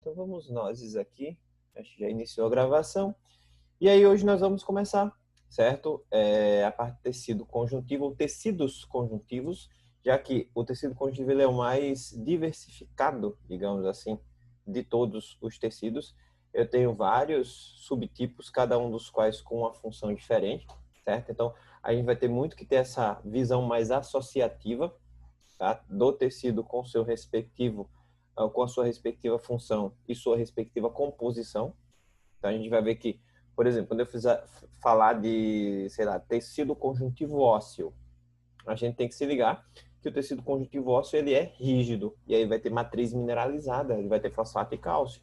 Então vamos nós aqui. A gente já iniciou a gravação. E aí hoje nós vamos começar, certo? A parte de tecido conjuntivo ou tecidos conjuntivos, já que o tecido conjuntivo ele é o mais diversificado, digamos assim, de todos os tecidos. Eu tenho vários subtipos, cada um dos quais com uma função diferente, certo? Então a gente vai ter muito que ter essa visão mais associativa, tá? Do tecido com seu respectivo com a sua respectiva função e sua respectiva composição. Então, a gente vai ver que, por exemplo, quando eu falar de, sei lá, tecido conjuntivo ósseo, a gente tem que se ligar que o tecido conjuntivo ósseo ele é rígido, e aí vai ter matriz mineralizada, ele vai ter fosfato e cálcio.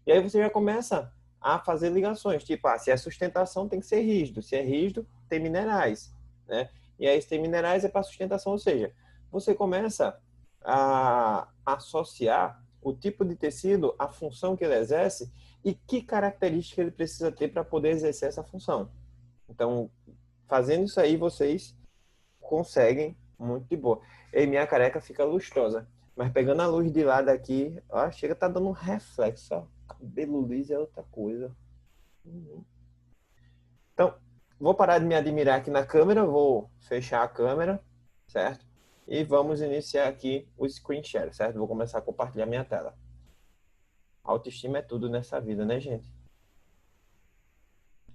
E aí você já começa a fazer ligações, tipo, se é sustentação tem que ser rígido, se é rígido tem minerais, né? E aí se tem minerais é para sustentação, ou seja, você começa a associar o tipo de tecido, a função que ele exerce e que característica ele precisa ter para poder exercer essa função. Então, fazendo isso aí, vocês conseguem muito de boa. E minha careca fica lustrosa. Mas pegando a luz de lá daqui, ó, chega tá dando um reflexo, ó. Cabelo liso é outra coisa. Então, vou parar de me admirar aqui na câmera, vou fechar a câmera, certo? E vamos iniciar aqui o screen share, certo? Vou começar a compartilhar minha tela. Autoestima é tudo nessa vida, né, gente?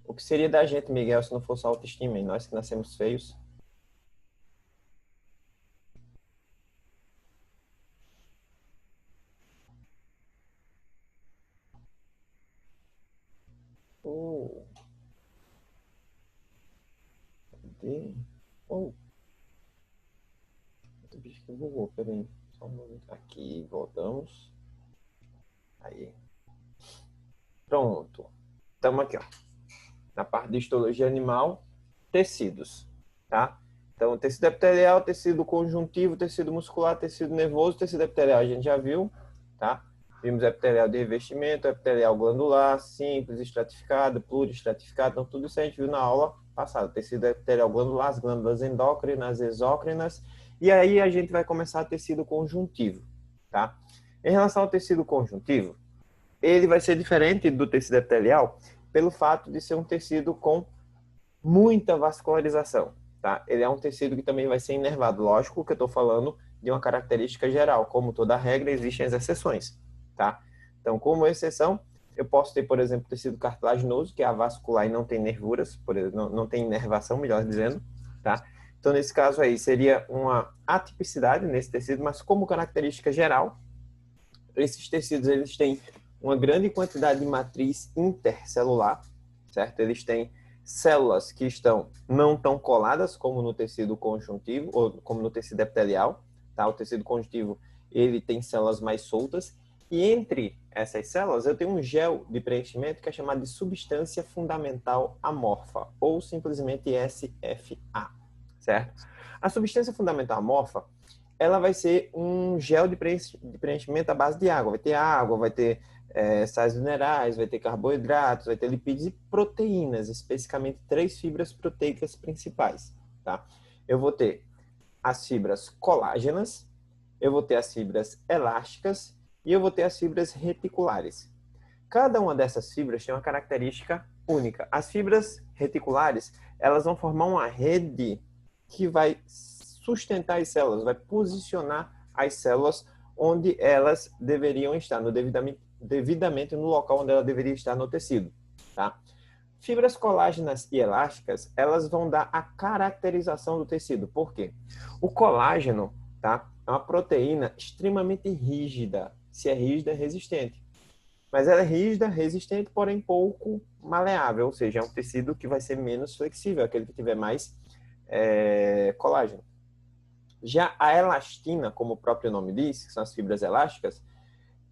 O que seria da gente, Miguel, se não fosse autoestima? E nós que nascemos feios? Oh, cadê? Oh, o bicho que bugou, peraí. Só um momento. Aqui, voltamos. Aí. Pronto. Estamos aqui, ó. Na parte de histologia animal, tecidos, tá? Então, tecido epitelial, tecido conjuntivo, tecido muscular, tecido nervoso, tecido epitelial a gente já viu, tá? Vimos epitelial de revestimento, epitelial glandular, simples, estratificado, pluriestratificado, então tudo isso a gente viu na aula passada. Tecido epitelial glandular, as glândulas endócrinas, exócrinas, e aí a gente vai começar a tecido conjuntivo, tá? Em relação ao tecido conjuntivo, ele vai ser diferente do tecido epitelial pelo fato de ser um tecido com muita vascularização, tá? Ele é um tecido que também vai ser inervado. Lógico que eu estou falando de uma característica geral. Como toda regra, existem as exceções, tá? Então, como exceção, eu posso ter, por exemplo, tecido cartilaginoso, que é avascular e não tem nervuras, por exemplo, não tem inervação, melhor dizendo, tá? Então, nesse caso aí, seria uma atipicidade nesse tecido, mas como característica geral, esses tecidos, eles têm uma grande quantidade de matriz intercelular, certo? Eles têm células que não tão coladas como no tecido conjuntivo ou como no tecido epitelial, tá? O tecido conjuntivo, ele tem células mais soltas e entre essas células eu tenho um gel de preenchimento que é chamado de substância fundamental amorfa ou simplesmente SFA, certo? A substância fundamental amorfa, ela vai ser um gel de preenchimento à base de água, vai ter sais minerais, vai ter carboidratos, vai ter lipídios e proteínas, especificamente 3 fibras proteicas principais, tá? Eu vou ter as fibras colágenas, eu vou ter as fibras elásticas e eu vou ter as fibras reticulares. Cada uma dessas fibras tem uma característica única. As fibras reticulares, elas vão formar uma rede que vai sustentar as células, vai posicionar as células onde elas deveriam estar, devidamente no local onde ela deveria estar no tecido, tá? Fibras colágenas e elásticas, elas vão dar a caracterização do tecido. Por quê? O colágeno, tá? É uma proteína extremamente rígida. Se é rígida, é resistente. Mas ela é rígida, resistente, porém pouco maleável, ou seja, é um tecido que vai ser menos flexível, aquele que tiver mais colágeno. Já a elastina, como o próprio nome diz, que são as fibras elásticas,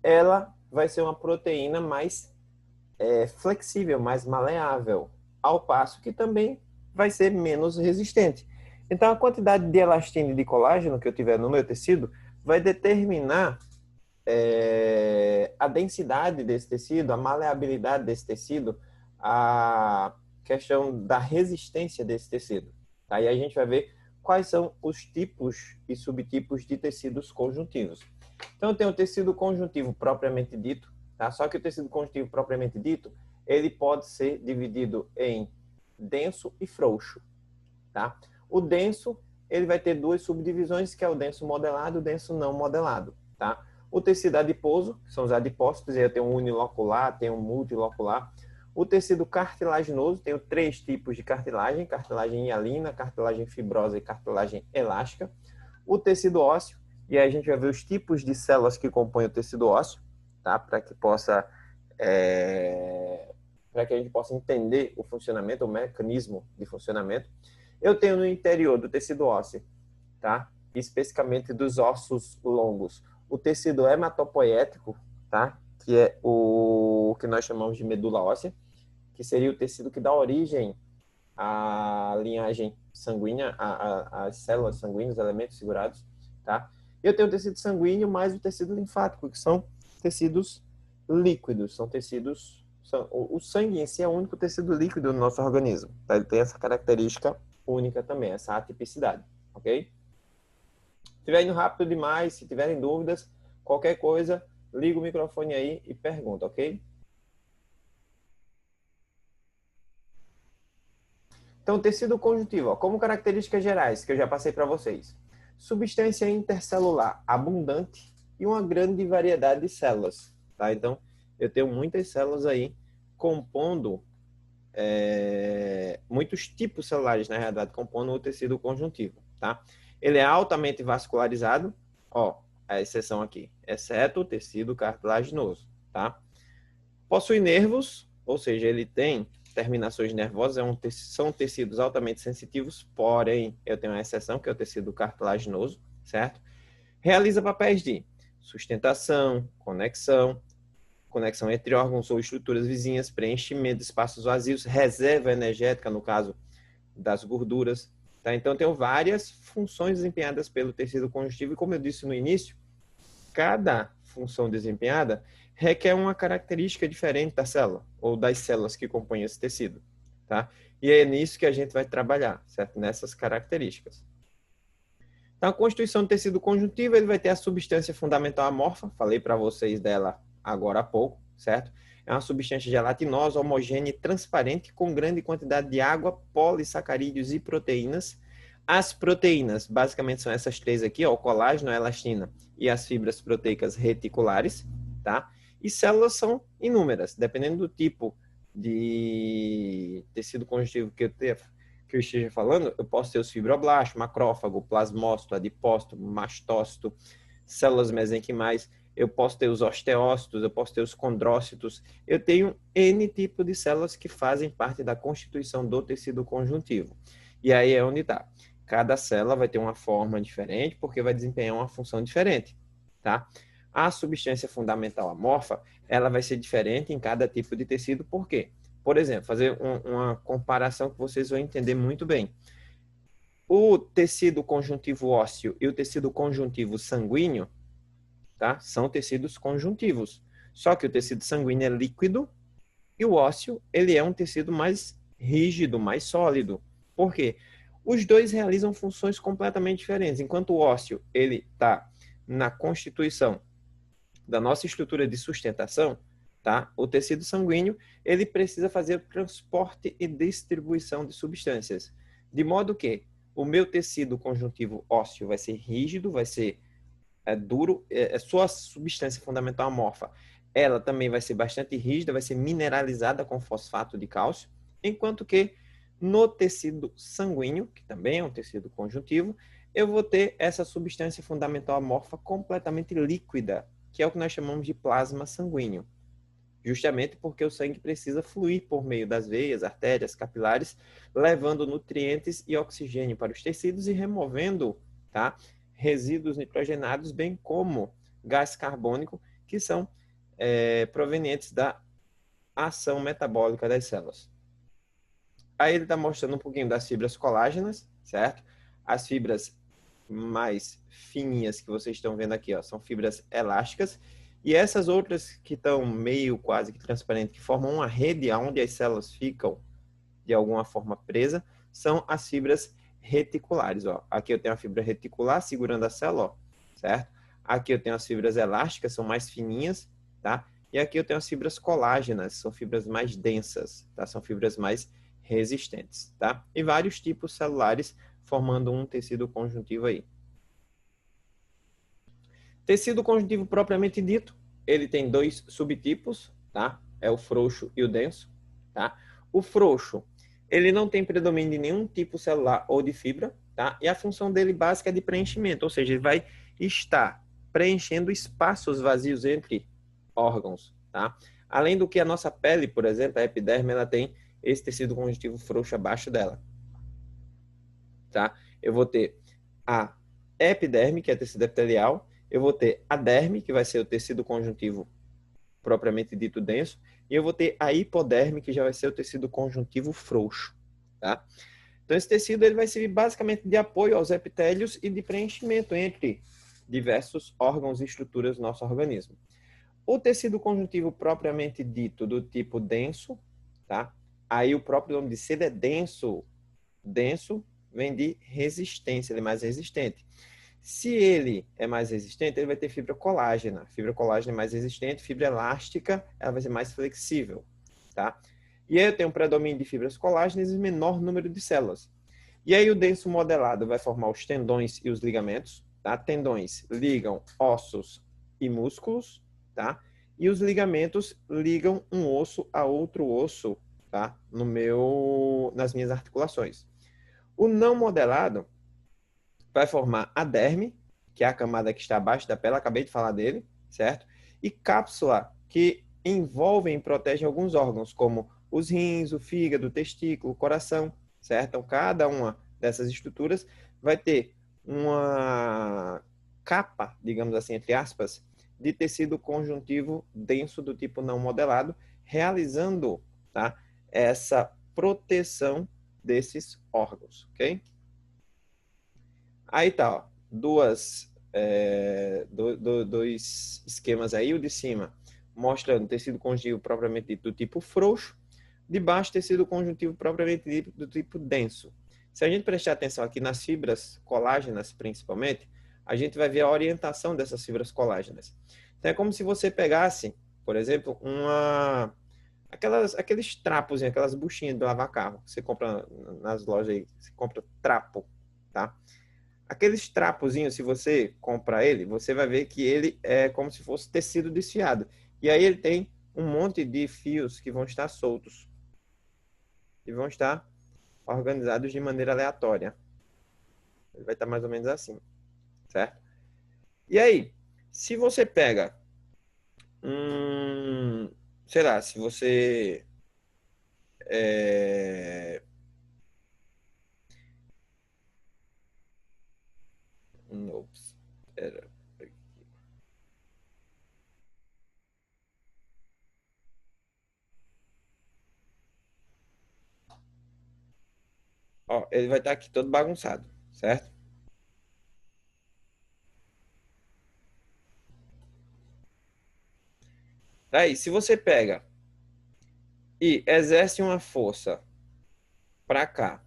ela vai ser uma proteína mais flexível, mais maleável, ao passo que também vai ser menos resistente. Então, a quantidade de elastina e de colágeno que eu tiver no meu tecido vai determinar a densidade desse tecido, a maleabilidade desse tecido, a questão da resistência desse tecido. Aí a gente vai ver quais são os tipos e subtipos de tecidos conjuntivos. Então, eu tenho o tecido conjuntivo propriamente dito, tá? Só que o tecido conjuntivo propriamente dito, ele pode ser dividido em denso e frouxo, tá? O denso, ele vai ter duas subdivisões, que é o denso modelado e o denso não modelado, tá? O tecido adiposo, que são os adipócitos, aí eu tenho um unilocular, tenho um multilocular. O tecido cartilaginoso, tenho 3 tipos de cartilagem: cartilagem hialina, cartilagem fibrosa e cartilagem elástica. O tecido ósseo, e aí a gente vai ver os tipos de células que compõem o tecido ósseo, tá? Para que a gente possa entender o funcionamento, o mecanismo de funcionamento. Eu tenho no interior do tecido ósseo, tá? Especificamente dos ossos longos, o tecido hematopoético, tá? Que é o que nós chamamos de medula óssea, que seria o tecido que dá origem à linhagem sanguínea, às células sanguíneas, elementos segurados, tá? Eu tenho o tecido sanguíneo mais o tecido linfático, que são tecidos líquidos, são tecidos... o sangue em si é o único tecido líquido do nosso organismo, tá? Ele tem essa característica única também, essa atipicidade, ok? Se estiver indo rápido demais, se tiverem dúvidas, qualquer coisa, liga o microfone aí e pergunta, ok? Então, tecido conjuntivo, ó, como características gerais, que eu já passei para vocês. Substância intercelular abundante e uma grande variedade de células, tá? Então, eu tenho muitas células aí compondo, muitos tipos celulares, na realidade, compondo o tecido conjuntivo, tá? Ele é altamente vascularizado, ó, a exceção aqui, exceto o tecido cartilaginoso, tá? Possui nervos, ou seja, ele tem terminações nervosas, são tecidos altamente sensitivos, porém, eu tenho uma exceção, que é o tecido cartilaginoso, certo? Realiza papéis de sustentação, conexão entre órgãos ou estruturas vizinhas, preenchimento de espaços vazios, reserva energética, no caso das gorduras, tá? Então, tenho várias funções desempenhadas pelo tecido conjuntivo e, como eu disse no início, cada função desempenhada requer uma característica diferente da célula, ou das células que compõem esse tecido, tá? E é nisso que a gente vai trabalhar, certo? Nessas características. Então, a constituição do tecido conjuntivo, ele vai ter a substância fundamental amorfa, falei para vocês dela agora há pouco, certo? É uma substância gelatinosa, homogênea e transparente, com grande quantidade de água, polissacarídeos e proteínas. As proteínas, basicamente, são essas 3 aqui, ó, o colágeno, a elastina e as fibras proteicas reticulares, tá? E células são inúmeras, dependendo do tipo de tecido conjuntivo que eu esteja falando, eu posso ter os fibroblastos, macrófago, plasmócito, adipócito, mastócito, células mesenquimais, eu posso ter os osteócitos, eu posso ter os condrócitos, eu tenho N tipo de células que fazem parte da constituição do tecido conjuntivo. E aí é onde está. Cada célula vai ter uma forma diferente, porque vai desempenhar uma função diferente, tá? A substância fundamental amorfa, ela vai ser diferente em cada tipo de tecido, por quê? Por exemplo, fazer uma comparação que vocês vão entender muito bem. O tecido conjuntivo ósseo e o tecido conjuntivo sanguíneo, tá? São tecidos conjuntivos. Só que o tecido sanguíneo é líquido e o ósseo, ele é um tecido mais rígido, mais sólido. Por quê? Os dois realizam funções completamente diferentes. Enquanto o ósseo, ele está na constituição da nossa estrutura de sustentação, tá? O tecido sanguíneo, ele precisa fazer o transporte e distribuição de substâncias. De modo que o meu tecido conjuntivo ósseo vai ser rígido, vai ser duro, sua substância fundamental amorfa, ela também vai ser bastante rígida, vai ser mineralizada com fosfato de cálcio, enquanto que no tecido sanguíneo, que também é um tecido conjuntivo, eu vou ter essa substância fundamental amorfa completamente líquida, que é o que nós chamamos de plasma sanguíneo. Justamente porque o sangue precisa fluir por meio das veias, artérias, capilares, levando nutrientes e oxigênio para os tecidos e removendo, tá, resíduos nitrogenados, bem como gás carbônico, que são provenientes da ação metabólica das células. Aí ele está mostrando um pouquinho das fibras colágenas, certo? As fibras mais fininhas que vocês estão vendo aqui, ó, são fibras elásticas. E essas outras que estão meio quase que transparentes, que formam uma rede onde as células ficam de alguma forma presas, são as fibras reticulares. Ó. Aqui eu tenho a fibra reticular segurando a célula, ó, certo? Aqui eu tenho as fibras elásticas, são mais fininhas, tá? E aqui eu tenho as fibras colágenas, são fibras mais densas, tá? São fibras mais resistentes, tá? E vários tipos celulares formando um tecido conjuntivo aí. Tecido conjuntivo propriamente dito, ele tem dois subtipos, tá? É o frouxo e o denso, tá? O frouxo, ele não tem predomínio de nenhum tipo celular ou de fibra, tá? E a função dele básica é de preenchimento, ou seja, ele vai estar preenchendo espaços vazios entre órgãos, tá? Além do que a nossa pele, por exemplo, a epiderme, ela tem esse tecido conjuntivo frouxo abaixo dela, tá? Eu vou ter a epiderme, que é tecido epitelial, eu vou ter a derme, que vai ser o tecido conjuntivo propriamente dito denso, e eu vou ter a hipoderme, que já vai ser o tecido conjuntivo frouxo, tá? Então esse tecido ele vai servir basicamente de apoio aos epitélios e de preenchimento entre diversos órgãos e estruturas do nosso organismo. O tecido conjuntivo propriamente dito do tipo denso, tá? Aí o próprio nome de ele é denso. Denso vem de resistência, ele é mais resistente. Se ele é mais resistente, ele vai ter fibra colágena. Fibra colágena é mais resistente, fibra elástica, ela vai ser mais flexível, tá? E aí eu tenho um predomínio de fibras colágenas e menor número de células. E aí o denso modelado vai formar os tendões e os ligamentos, tá? Tendões ligam ossos e músculos, tá? E os ligamentos ligam um osso a outro osso, tá? Nas minhas articulações. O não modelado vai formar a derme, que é a camada que está abaixo da pele, acabei de falar dele, certo? E cápsula, que envolvem e protegem alguns órgãos, como os rins, o fígado, o testículo, o coração, certo? Então, cada uma dessas estruturas vai ter uma capa, digamos assim, entre aspas, de tecido conjuntivo denso do tipo não modelado, realizando, tá, essa proteção desses órgãos, ok? Aí tá, ó, dois esquemas aí, o de cima mostrando tecido conjuntivo propriamente dito do tipo frouxo, de baixo tecido conjuntivo propriamente dito do tipo denso. Se a gente prestar atenção aqui nas fibras colágenas, principalmente, a gente vai ver a orientação dessas fibras colágenas. Então é como se você pegasse, por exemplo, aqueles trapos, aquelas buchinhas de lavar carro, que você compra nas lojas aí, você compra trapo, tá? Aqueles trapozinhos, se você comprar ele, você vai ver que ele é como se fosse tecido desfiado. E aí ele tem um monte de fios que vão estar soltos. E vão estar organizados de maneira aleatória. Ele vai estar mais ou menos assim, certo? E aí, se você pega sei lá, se você é, ops, pera. Ó, ele vai estar aqui todo bagunçado, certo? Aí, se você pega e exerce uma força para cá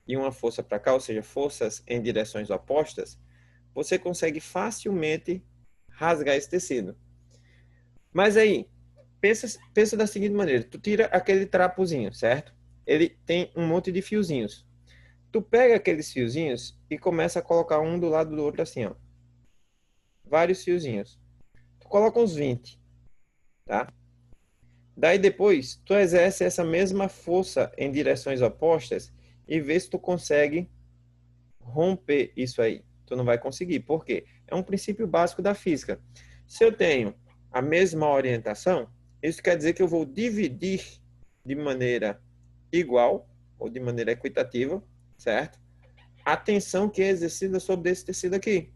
e uma força para cá, ou seja, forças em direções opostas, você consegue facilmente rasgar esse tecido. Mas aí, pensa da seguinte maneira: tu tira aquele trapozinho, certo? Ele tem um monte de fiozinhos. Tu pega aqueles fiozinhos e começa a colocar um do lado do outro assim, ó. Vários fiozinhos. Tu coloca uns 20, tá? Daí depois, tu exerce essa mesma força em direções opostas e vê se tu consegue romper isso aí. Tu não vai conseguir. Por quê? É um princípio básico da física. Se eu tenho a mesma orientação, isso quer dizer que eu vou dividir de maneira igual ou de maneira equitativa, certo? A tensão que é exercida sobre esse tecido aqui.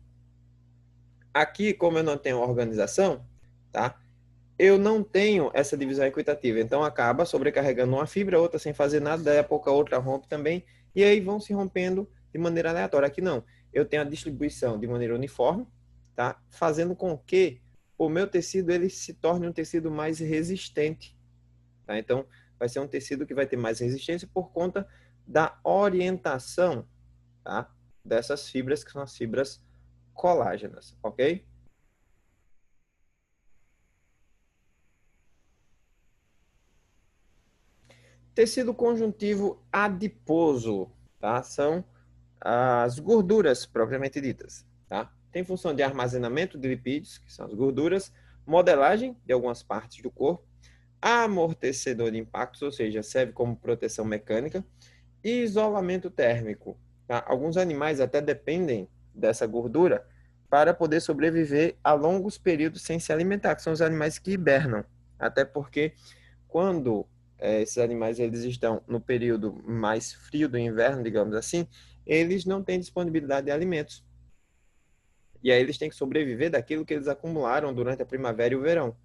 Aqui, como eu não tenho organização, tá? Eu não tenho essa divisão equitativa. Então, acaba sobrecarregando uma fibra, outra sem fazer nada, daí a pouco a outra rompe também, e aí vão se rompendo de maneira aleatória. Aqui não. Eu tenho a distribuição de maneira uniforme, tá? Fazendo com que o meu tecido ele se torne um tecido mais resistente, tá? Então, vai ser um tecido que vai ter mais resistência por conta da orientação, tá? Dessas fibras, que são as fibras colágenas, ok? Tecido conjuntivo adiposo, tá? São as gorduras propriamente ditas, tá? Tem função de armazenamento de lipídios, que são as gorduras, modelagem de algumas partes do corpo, amortecedor de impactos, ou seja, serve como proteção mecânica, e isolamento térmico, tá? Alguns animais até dependem dessa gordura para poder sobreviver a longos períodos sem se alimentar, que são os animais que hibernam. Até porque quando esses animais eles estão no período mais frio do inverno, digamos assim, eles não têm disponibilidade de alimentos. E aí eles têm que sobreviver daquilo que eles acumularam durante a primavera e o verão.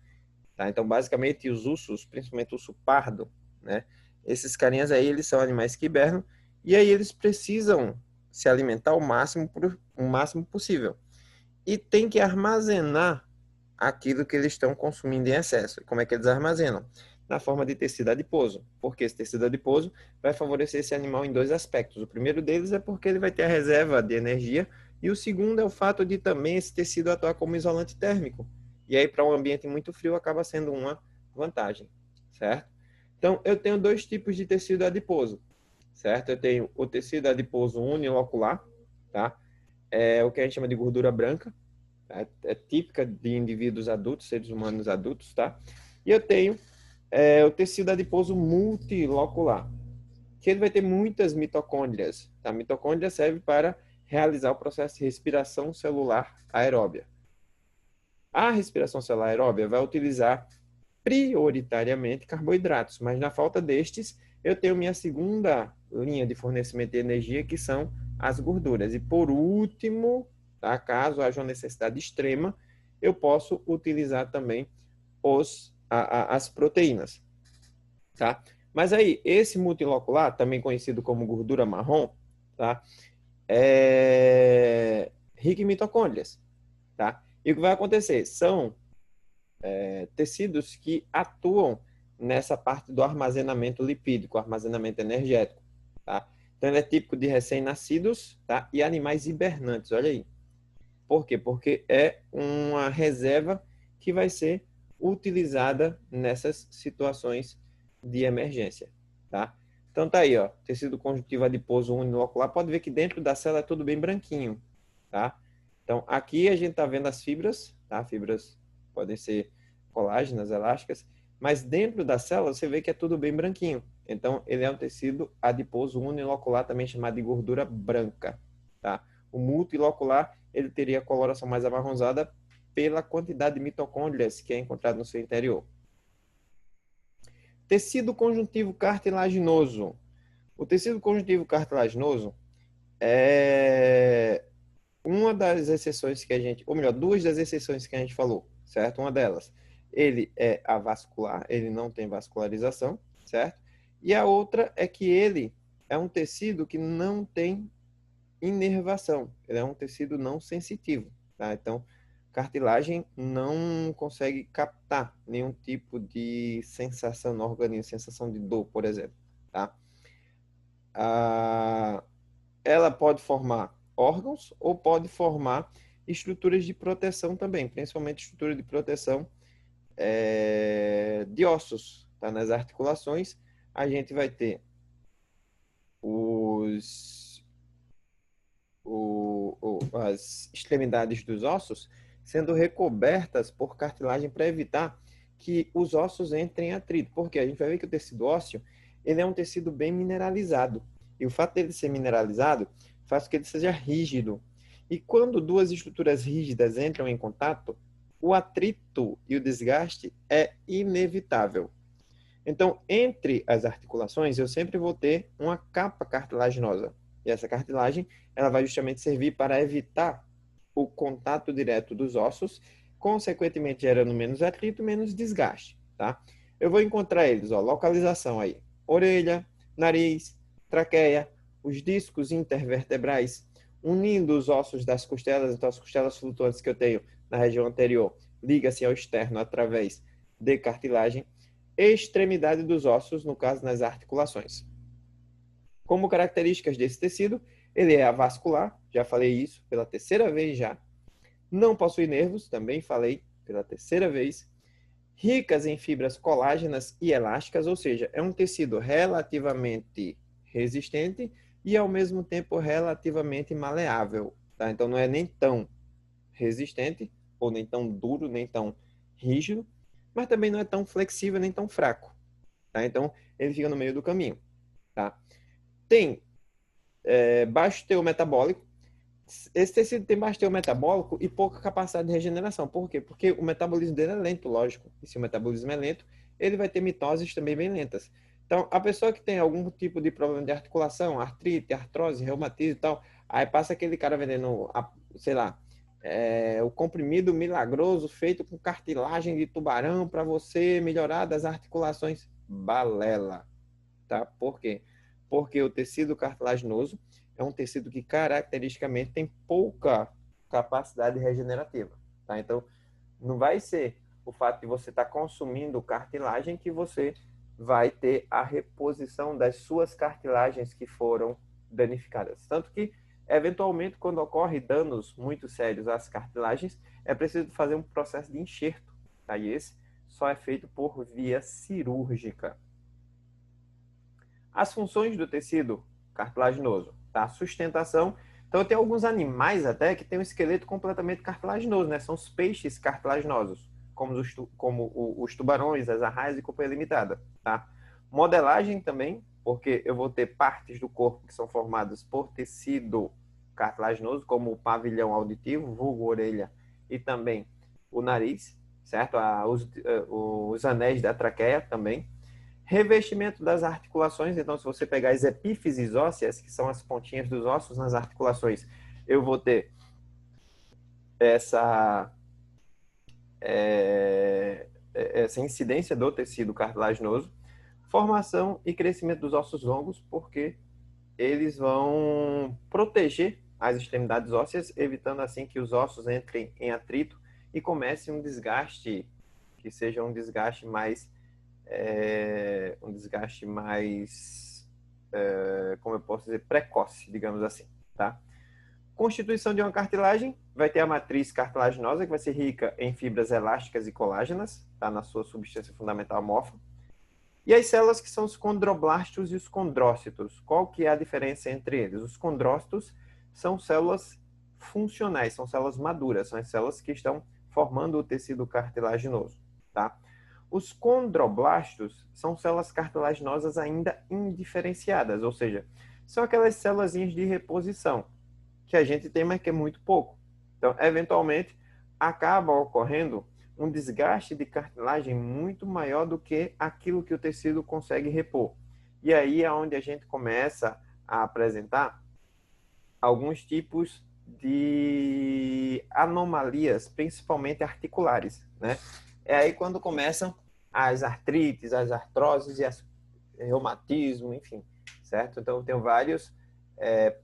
Tá? Então, basicamente, os ursos, principalmente o urso pardo, né? Esses carinhas aí, eles são animais que hibernam e aí eles precisam se alimentar o máximo possível. E tem que armazenar aquilo que eles estão consumindo em excesso. Como é que eles armazenam? Na forma de tecido adiposo. Porque esse tecido adiposo vai favorecer esse animal em dois aspectos. O primeiro deles é porque ele vai ter a reserva de energia e o segundo é o fato de também esse tecido atuar como isolante térmico. E aí, para um ambiente muito frio, acaba sendo uma vantagem, certo? Então, eu tenho dois tipos de tecido adiposo, certo? Eu tenho o tecido adiposo unilocular, tá? É o que a gente chama de gordura branca, é típica de indivíduos adultos, seres humanos adultos, tá? E eu tenho o tecido adiposo multilocular, que ele vai ter muitas mitocôndrias. Tá? A mitocôndria serve para realizar o processo de respiração celular aeróbia. A respiração celular aeróbia vai utilizar prioritariamente carboidratos, mas na falta destes, eu tenho minha segunda linha de fornecimento de energia, que são as gorduras. E por último, tá, caso haja uma necessidade extrema, eu posso utilizar também as proteínas. Tá? Mas aí, esse multilocular, também conhecido como gordura marrom, tá? É rico em mitocôndrias. Tá? E o que vai acontecer? São tecidos que atuam nessa parte do armazenamento lipídico, armazenamento energético, tá? Então, ele é típico de recém-nascidos, tá? E animais hibernantes, olha aí. Por quê? Porque é uma reserva que vai ser utilizada nessas situações de emergência, tá? Então, tá aí, ó, tecido conjuntivo adiposo unilocular. Pode ver que dentro da célula é tudo bem branquinho, tá? Então, aqui a gente tá vendo as fibras, tá? Fibras podem ser colágenas, elásticas, mas dentro da célula você vê que é tudo bem branquinho. Então, ele é um tecido adiposo unilocular, também chamado de gordura branca, tá? O multilocular, ele teria a coloração mais amarronzada pela quantidade de mitocôndrias que é encontrado no seu interior. Tecido conjuntivo cartilaginoso. O tecido conjuntivo cartilaginoso é uma das exceções que a gente, ou melhor, duas das exceções que a gente falou, certo? Uma delas, ele é avascular, ele não tem vascularização, certo? E a outra é que ele é um tecido que não tem inervação, ele é um tecido não sensitivo, tá? Então, cartilagem não consegue captar nenhum tipo de sensação no organismo, sensação de dor, por exemplo, tá? Ela pode formar órgãos ou pode formar estruturas de proteção também, principalmente estrutura de proteção de ossos, tá? Nas articulações, a gente vai ter as extremidades dos ossos sendo recobertas por cartilagem para evitar que os ossos entrem em atrito. Porque a gente vai ver que o tecido ósseo ele é um tecido bem mineralizado. E o fato dele ser mineralizado faz com que ele seja rígido. E quando duas estruturas rígidas entram em contato, o atrito e o desgaste é inevitável. Então, entre as articulações, eu sempre vou ter uma capa cartilaginosa. E essa cartilagem, ela vai justamente servir para evitar o contato direto dos ossos, consequentemente gerando menos atrito, menos desgaste, tá? Eu vou encontrar eles, ó, localização aí: orelha, nariz, traqueia, os discos intervertebrais, unindo os ossos das costelas. Então, as costelas flutuantes que eu tenho na região anterior liga-se ao externo através de cartilagem. Extremidade dos ossos, no caso, nas articulações. Como características desse tecido, ele é avascular, já falei isso pela terceira vez já. Não possui nervos, também falei pela terceira vez. ricas em fibras colágenas e elásticas, ou seja, é um tecido relativamente resistente e, ao mesmo tempo, relativamente maleável. Tá? Então, não é nem tão resistente, ou nem tão duro, nem tão rígido, mas também não é tão flexível, nem tão fraco. Tá? Então, ele fica no meio do caminho. Tá? Tem baixo teor metabólico. Esse tecido tem baixo teor metabólico e pouca capacidade de regeneração. Por quê? Porque o metabolismo dele é lento, lógico. E se o metabolismo é lento, ele vai ter mitoses também bem lentas. Então, a pessoa que tem algum tipo de problema de articulação, artrite, artrose, reumatismo e tal, aí passa aquele cara vendendo, sei lá, o comprimido milagroso feito com cartilagem de tubarão para você melhorar das articulações. Balela, tá? Por quê? Porque o tecido cartilaginoso é um tecido que caracteristicamente tem pouca capacidade regenerativa, tá? Então, não vai ser o fato de você estar consumindo cartilagem que você vai ter a reposição das suas cartilagens que foram danificadas. Tanto que, eventualmente, quando ocorre danos muito sérios às cartilagens, é preciso fazer um processo de enxerto, tá? E esse só é feito por via cirúrgica. As funções do tecido cartilaginoso, tá? Sustentação. Então, tem alguns animais até que têm um esqueleto completamente cartilaginoso, né? São os peixes cartilaginosos, como os tubarões, as arraias e companhia limitada, tá? Modelagem também, porque eu vou ter partes do corpo que são formadas por tecido cartilaginoso, como o pavilhão auditivo, vulgo orelha, e também o nariz, certo? Os anéis da traqueia também. Revestimento das articulações, então se você pegar as epífises ósseas, que são as pontinhas dos ossos nas articulações, eu vou ter essa, essa incidência do tecido cartilaginoso. Formação e crescimento dos ossos longos, porque eles vão proteger as extremidades ósseas, evitando assim que os ossos entrem em atrito e comece um desgaste, que seja um desgaste mais como eu posso dizer, precoce, digamos assim, tá? Constituição de uma cartilagem, vai ter a matriz cartilaginosa, que vai ser rica em fibras elásticas e colágenas, tá? Na sua substância fundamental amorfa. E as células que são os condroblastos e os condrócitos. Qual que é a diferença entre eles? Os condrócitos são células funcionais, são células maduras, são as células que estão formando o tecido cartilaginoso, tá? Os condroblastos são células cartilaginosas ainda indiferenciadas, ou seja, são aquelas células de reposição que a gente tem, mas que é muito pouco. Então, eventualmente, acaba ocorrendo um desgaste de cartilagem muito maior do que aquilo que o tecido consegue repor. E aí é onde a gente começa a apresentar alguns tipos de anomalias, principalmente articulares, né? É aí quando começam as artrites, as artroses e as reumatismo, enfim, certo? Então, eu tenho vários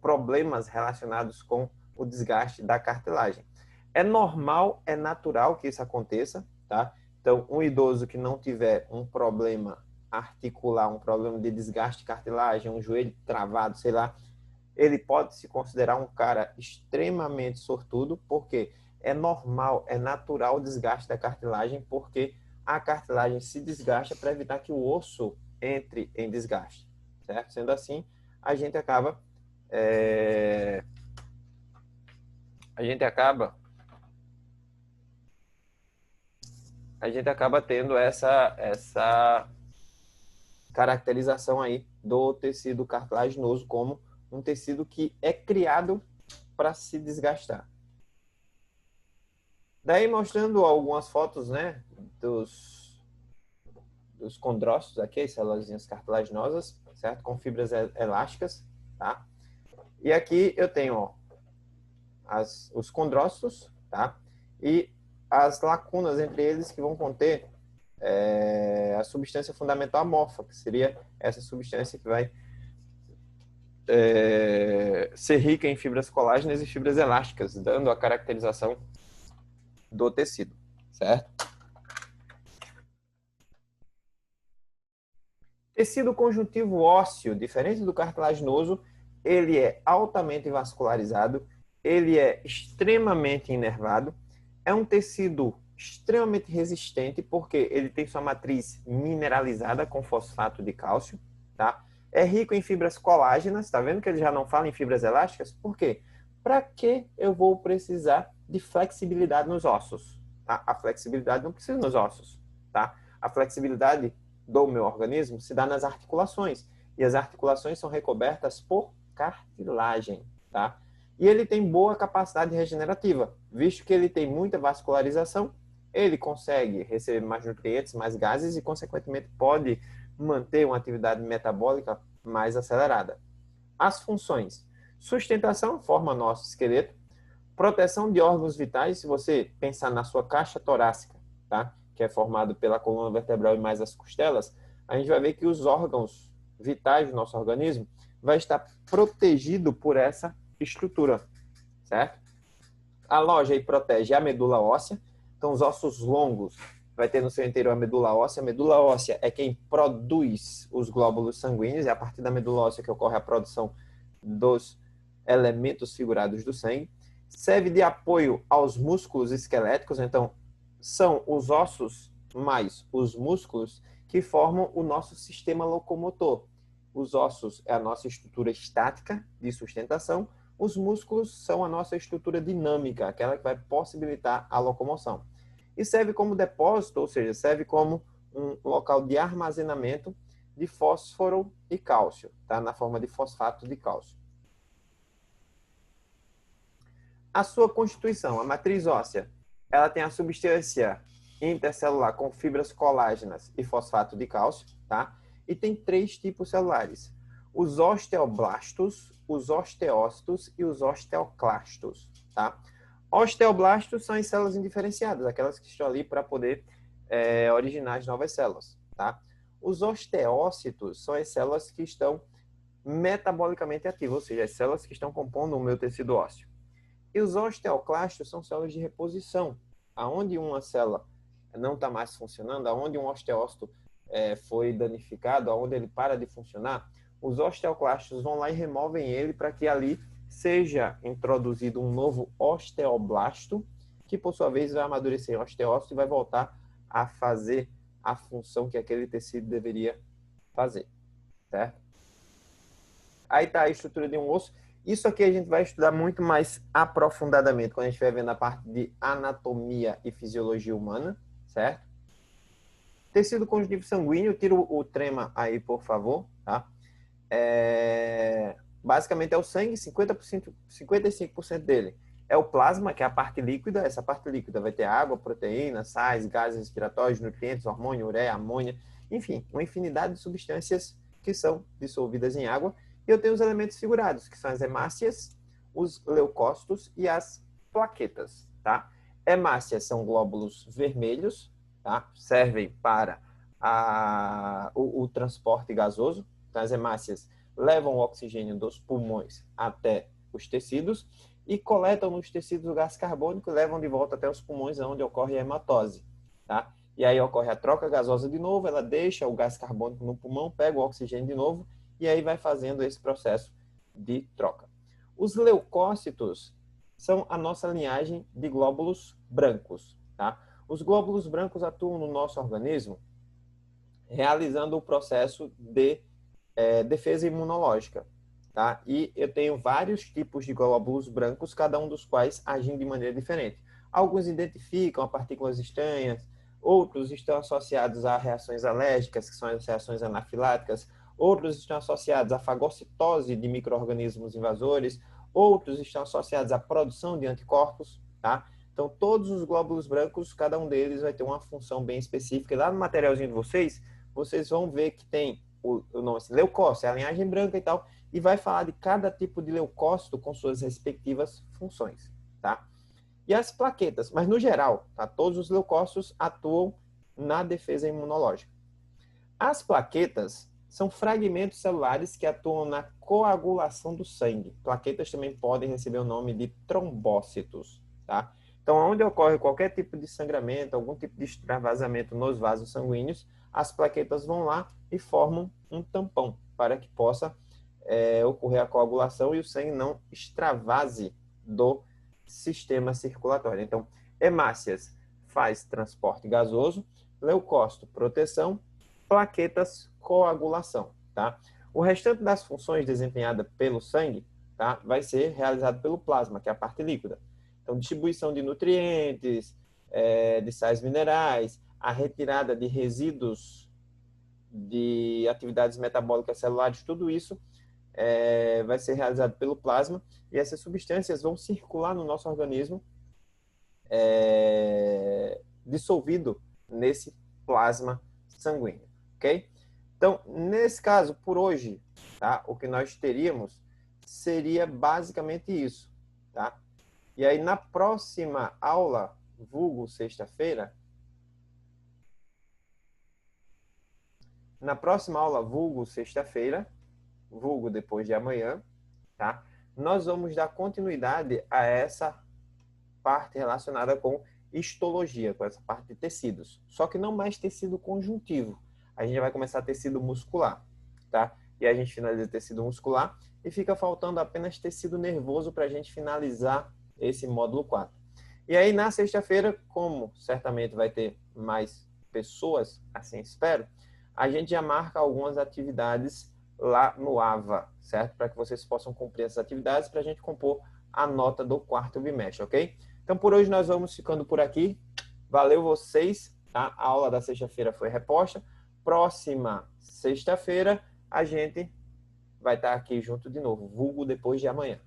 problemas relacionados com o desgaste da cartilagem. É normal, é natural que isso aconteça, tá? Então, um idoso que não tiver um problema articular, um problema de desgaste de cartilagem, um joelho travado, sei lá, ele pode se considerar um cara extremamente sortudo, porque é normal, é natural o desgaste da cartilagem, porque a cartilagem se desgasta para evitar que o osso entre em desgaste, certo? Sendo assim, a gente acaba a gente acaba tendo essa caracterização aí do tecido cartilaginoso como um tecido que é criado para se desgastar. Daí mostrando algumas fotos, né, dos condrócitos aqui, as células cartilaginosas, certo? Com fibras elásticas, tá? E aqui eu tenho, ó, os condrócitos, tá? E as lacunas entre eles que vão conter a substância fundamental amorfa, que seria essa substância que vai ser rica em fibras colágenas e fibras elásticas, dando a caracterização do tecido, certo? Tecido conjuntivo ósseo, diferente do cartilaginoso, ele é altamente vascularizado, ele é extremamente inervado, é um tecido extremamente resistente, porque ele tem sua matriz mineralizada com fosfato de cálcio, tá? É rico em fibras colágenas, tá vendo que ele já não fala em fibras elásticas? Por quê? Para que eu vou precisar de flexibilidade nos ossos? Tá? A flexibilidade não precisa nos ossos, tá? A flexibilidade do meu organismo se dá nas articulações, e as articulações são recobertas por cartilagem, tá? E ele tem boa capacidade regenerativa, visto que ele tem muita vascularização, ele consegue receber mais nutrientes, mais gases e, consequentemente, pode manter uma atividade metabólica mais acelerada. As funções: sustentação, forma nosso esqueleto, proteção de órgãos vitais. Se você pensar na sua caixa torácica, tá? Que é formado pela coluna vertebral e mais as costelas, a gente vai ver que os órgãos vitais do nosso organismo vai estar protegido por essa estrutura, certo? Aloja e protege a medula óssea. Então, os ossos longos vai ter no seu interior a medula óssea. A medula óssea é quem produz os glóbulos sanguíneos, é a partir da medula óssea que ocorre a produção dos elementos figurados do sangue. Serve de apoio aos músculos esqueléticos, então são os ossos mais os músculos que formam o nosso sistema locomotor. Os ossos é a nossa estrutura estática de sustentação, os músculos são a nossa estrutura dinâmica, aquela que vai possibilitar a locomoção. E serve como depósito, ou seja, serve como um local de armazenamento de fósforo e cálcio, tá? Na forma de fosfato de cálcio. A sua constituição, a matriz óssea, ela tem a substância intercelular com fibras colágenas e fosfato de cálcio, tá? E tem 3 tipos celulares: os osteoblastos, os osteócitos e os osteoclastos, tá? Osteoblastos são as células indiferenciadas, aquelas que estão ali para poder originar as novas células, tá? Os osteócitos são as células que estão metabolicamente ativas, ou seja, as células que estão compondo o meu tecido ósseo. E os osteoclastos são células de reposição, aonde uma célula não está mais funcionando, aonde um osteócito foi danificado, aonde ele para de funcionar, os osteoclastos vão lá e removem ele para que ali seja introduzido um novo osteoblasto, que por sua vez vai amadurecer em osteócito e vai voltar a fazer a função que aquele tecido deveria fazer, certo? Aí está a estrutura de um osso. Isso aqui a gente vai estudar muito mais aprofundadamente quando a gente vai ver na parte de anatomia e fisiologia humana, certo? Tecido conjuntivo sanguíneo, tira o trema aí, por favor, tá? Basicamente é o sangue, 50%, 55% dele é o plasma, que é a parte líquida. Essa parte líquida vai ter água, proteína, sais, gases respiratórios, nutrientes, hormônio, ureia, amônia, enfim, uma infinidade de substâncias que são dissolvidas em água. E eu tenho os elementos figurados, que são as hemácias, os leucócitos e as plaquetas, tá? Hemácias são glóbulos vermelhos, tá? Servem para o transporte gasoso. Então, as hemácias levam o oxigênio dos pulmões até os tecidos e coletam nos tecidos o gás carbônico e levam de volta até os pulmões, onde ocorre a hematose, tá? E aí ocorre a troca gasosa de novo, ela deixa o gás carbônico no pulmão, pega o oxigênio de novo e aí vai fazendo esse processo de troca. Os leucócitos são a nossa linhagem de glóbulos brancos, tá? Os glóbulos brancos atuam no nosso organismo realizando o processo de defesa imunológica, tá? E eu tenho vários tipos de glóbulos brancos, cada um dos quais agindo de maneira diferente. Alguns identificam partículas estranhas, outros estão associados a reações alérgicas, que são as reações anafiláticas, outros estão associados à fagocitose de micro-organismos invasores, outros estão associados à produção de anticorpos, tá? Então, todos os glóbulos brancos, cada um deles vai ter uma função bem específica. E lá no materialzinho de vocês vão ver que tem o nome assim, leucócito, é a linhagem branca e tal, e vai falar de cada tipo de leucócito com suas respectivas funções, tá? E as plaquetas, mas no geral, tá? Todos os leucócitos atuam na defesa imunológica. As plaquetas são fragmentos celulares que atuam na coagulação do sangue. Plaquetas também podem receber o nome de trombócitos, tá? Então, onde ocorre qualquer tipo de sangramento, algum tipo de extravasamento nos vasos sanguíneos, as plaquetas vão lá e formam um tampão para que possa ocorrer a coagulação e o sangue não extravase do sistema circulatório. Então, hemácias faz transporte gasoso, leucócito, proteção, plaquetas, coagulação, tá? O restante das funções desempenhadas pelo sangue, tá, vai ser realizado pelo plasma, que é a parte líquida. Então, distribuição de nutrientes, de sais minerais, a retirada de resíduos de atividades metabólicas celulares, tudo isso vai ser realizado pelo plasma e essas substâncias vão circular no nosso organismo dissolvido nesse plasma sanguíneo, ok? Então, nesse caso, por hoje, tá, o que nós teríamos seria basicamente isso, tá? E aí, na próxima aula, vulgo sexta-feira, vulgo depois de amanhã, tá? Nós vamos dar continuidade a essa parte relacionada com histologia, com essa parte de tecidos. Só que não mais tecido conjuntivo. A gente vai começar tecido muscular, tá? E a gente finaliza tecido muscular e fica faltando apenas tecido nervoso para a gente finalizar esse módulo 4. E aí, na sexta-feira, como certamente vai ter mais pessoas, assim espero, a gente já marca algumas atividades lá no AVA, certo? Para que vocês possam cumprir essas atividades para a gente compor a nota do quarto bimestre, ok? Então, por hoje nós vamos ficando por aqui. Valeu vocês, tá? A aula da sexta-feira foi reposta. Próxima sexta-feira, a gente vai estar aqui junto de novo, vulgo depois de amanhã.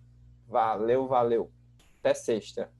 Valeu, valeu. Até sexta.